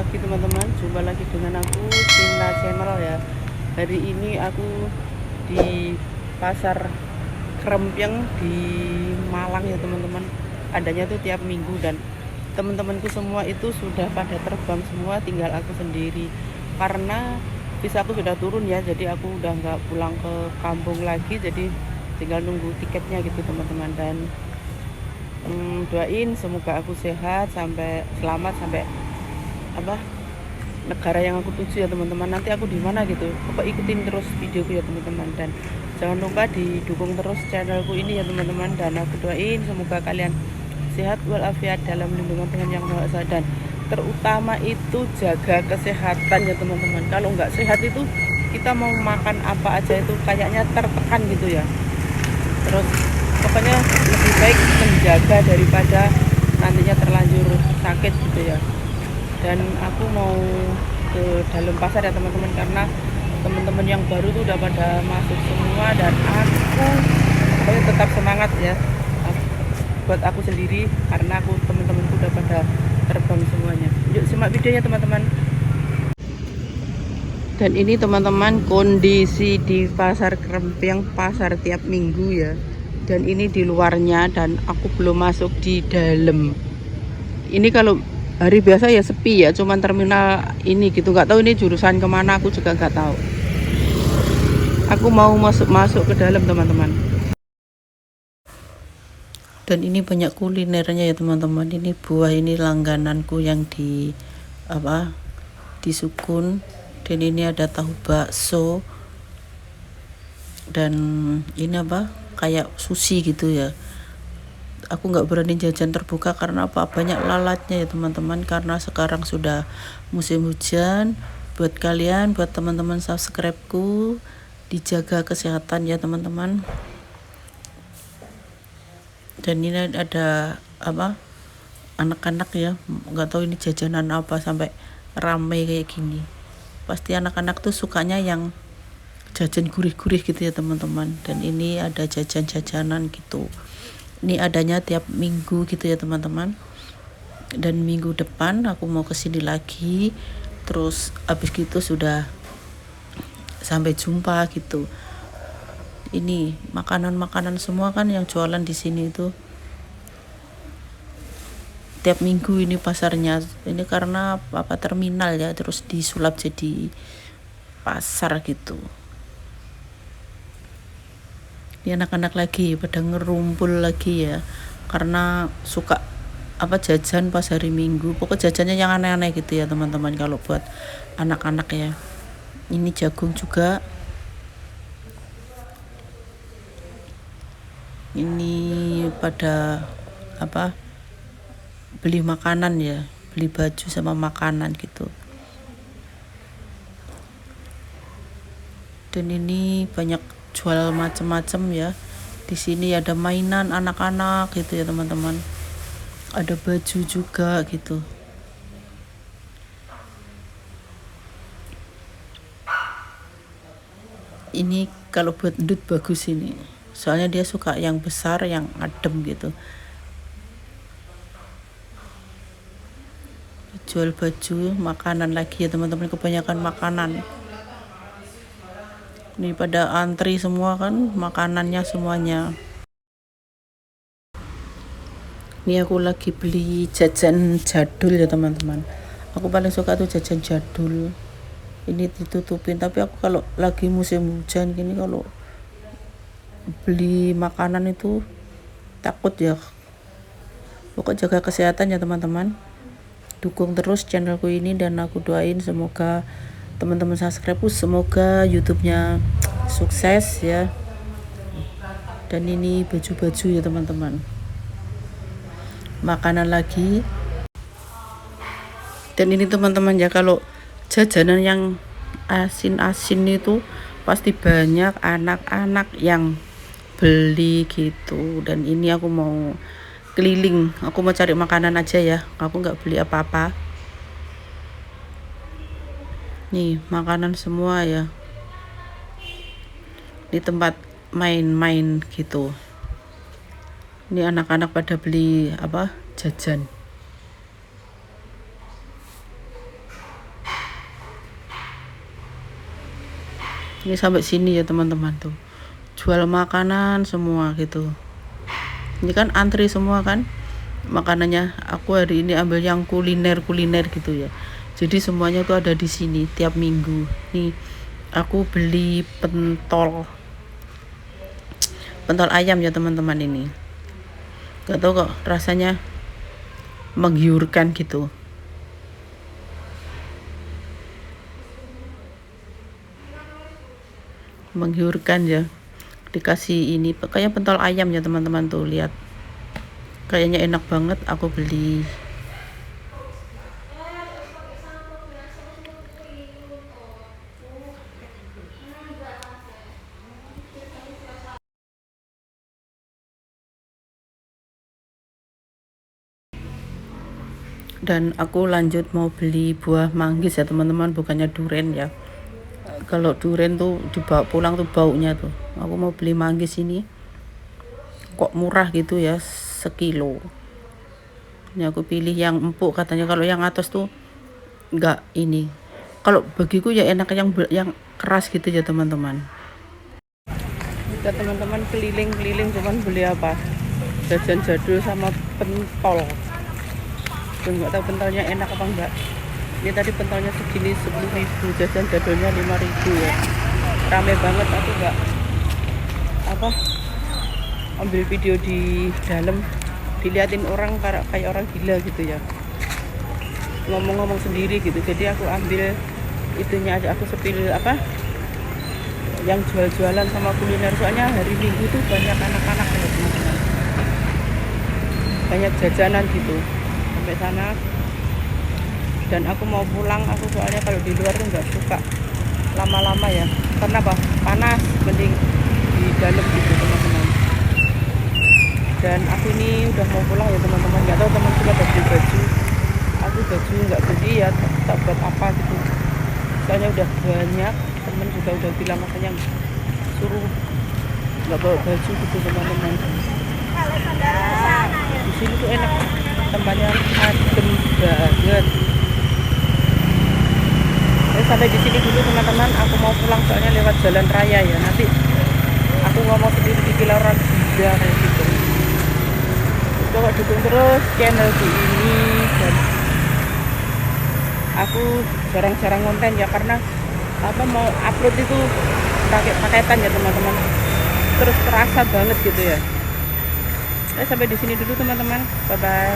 pagi teman-teman, jumpa lagi dengan aku Cinta Channel ya. Hari ini aku di pasar Krempyang di Malang ya teman-teman. Adanya tuh tiap minggu dan teman-temanku semua itu sudah pada terbang semua, tinggal aku sendiri. Karena visa aku sudah turun ya, jadi aku udah nggak pulang ke kampung lagi, jadi tinggal nunggu tiketnya gitu teman-teman. Dan doain semoga aku sehat sampai selamat sampai apa negara yang aku tuju ya teman-teman. Nanti aku di mana gitu, pokok ikutin terus videoku ya teman-teman, dan jangan lupa didukung terus channelku ini ya teman-teman. Dan aku doain semoga kalian sehat walafiat dalam lindungan Tuhan Yang Maha Esa, dan terutama itu jaga kesehatan ya teman-teman. Kalau nggak sehat itu kita mau makan apa aja itu kayaknya tertekan gitu ya. Terus pokoknya lebih baik menjaga daripada nantinya terlanjur sakit gitu ya. Dan aku mau ke dalam pasar ya teman-teman, karena teman-teman yang baru tuh udah pada masuk semua, dan aku pokoknya tetap semangat ya buat aku sendiri, karena aku teman-temanku udah pada terbang semuanya. Yuk simak videonya teman-teman. Dan ini teman-teman kondisi di pasar Krempyang, pasar tiap minggu ya. Dan ini di luarnya, dan aku belum masuk di dalam. Ini kalau hari biasa ya sepi ya, cuman terminal ini gitu, nggak tahu ini jurusan kemana, aku juga nggak tahu. Aku mau masuk ke dalam teman-teman. Dan ini banyak kulinernya ya teman-teman. Ini buah, ini langgananku yang di apa di Sukun. Dan ini ada tahu bakso, dan ini apa kayak sushi gitu ya. Aku nggak berani jajan terbuka karena apa, banyak lalatnya ya teman-teman, karena sekarang sudah musim hujan. Buat kalian, buat teman-teman subscribeku, dijaga kesehatan ya teman-teman. Dan ini ada apa anak-anak ya, nggak tahu ini jajanan apa sampai rame kayak gini. Pasti anak-anak tuh sukanya yang jajan gurih-gurih gitu ya teman-teman. Dan ini ada jajan-jajanan gitu. Ini adanya tiap minggu gitu ya teman-teman. Dan minggu depan aku mau kesini lagi. Terus habis gitu sudah sampai jumpa gitu. Ini makanan-makanan semua kan yang jualan di sini itu. Tiap minggu ini pasarnya. Ini karena apa terminal ya, terus disulap jadi pasar gitu. Ini anak-anak lagi pada ngerumpul lagi ya, karena suka apa jajan pas hari Minggu. Pokok jajannya yang aneh-aneh gitu ya teman-teman kalau buat anak-anak ya. Ini jagung juga. Ini pada apa beli makanan ya, beli baju sama makanan gitu. Dan ini banyak jual macam-macam ya. Di sini ada mainan anak-anak gitu ya teman-teman. Ada baju juga gitu. Ini kalau buat ndut bagus ini. Soalnya dia suka yang besar, yang adem gitu. Jual baju, makanan lagi ya teman-teman, kebanyakan makanan. Ini pada antri semua kan, makanannya semuanya. Ini aku lagi beli jajan jadul ya teman-teman. Aku paling suka tuh jajan jadul. Ini ditutupin, tapi aku kalau lagi musim hujan gini, kalau beli makanan itu takut ya. Pokok jaga kesehatan ya teman-teman. Dukung terus channelku ini, dan aku doain semoga teman-teman subscribe, semoga YouTube-nya sukses ya. Dan ini baju-baju ya teman-teman. Makanan lagi. Dan ini teman-teman ya, kalau jajanan yang asin-asin itu pasti banyak anak-anak yang beli gitu. Dan ini aku mau keliling, aku mau cari makanan aja ya, aku nggak beli apa-apa. Nih makanan semua ya, di tempat main-main gitu. Ini anak-anak pada beli apa jajan. Ini sampai sini ya teman-teman tuh. Jual makanan semua gitu. Ini kan antri semua kan makanannya. Aku hari ini ambil yang kuliner gitu ya. Jadi semuanya tuh ada di sini tiap minggu. Nih aku beli pentol ayam ya teman-teman ini. Gak tau kok rasanya menggiurkan gitu. Menggiurkan ya. Dikasih ini kayak pentol ayam ya teman-teman tuh, lihat. Kayaknya enak banget, aku beli. Dan aku lanjut mau beli buah manggis ya teman-teman, bukannya duren ya. Kalau duren tuh dibawa pulang tuh baunya tuh. Aku mau beli manggis ini. Kok murah gitu ya, sekilo. Ini aku pilih yang empuk katanya, kalau yang atas tuh enggak ini. Kalau bagiku ya enak yang keras gitu ya teman-teman. Kita teman-teman keliling-keliling cuman beli apa? Jajan jadul sama pentol. Dan nggak tahu pentolnya enak apa enggak. Ini tadi pentolnya segini 10.000, jajan jadulnya 5.000 ya. Rame banget, aku enggak ambil video di dalam, diliatin orang kayak orang gila gitu ya, ngomong-ngomong sendiri gitu. Jadi aku ambil itunya aja, aku sepil yang jual-jualan sama kuliner, soalnya hari Minggu tuh banyak anak-anak ya teman-teman, banyak jajanan gitu sampai sana. Dan aku mau pulang, aku soalnya kalau di luar tuh nggak suka lama-lama ya, karena apa, panas, mending di dalam gitu teman-teman. Dan aku ini udah mau pulang ya teman-teman, nggak tahu teman juga beli baju, aku baju nggak beli ya, tak buat apa gitu, soalnya udah banyak. Temen juga udah bilang katanya suruh nggak bawa baju gitu teman-teman. Di sini tuh enak, tempatnya adem banget. Sampai di sini dulu teman-teman, aku mau pulang soalnya lewat jalan raya ya, nanti aku ngomong sendiri dikira orang gila kayak gitu. Coba dukung terus channel ini, dan aku jarang-jarang konten ya, karena mau upload itu paketan ya teman-teman, terus terasa banget gitu ya. Sampai di sini dulu teman-teman, bye bye.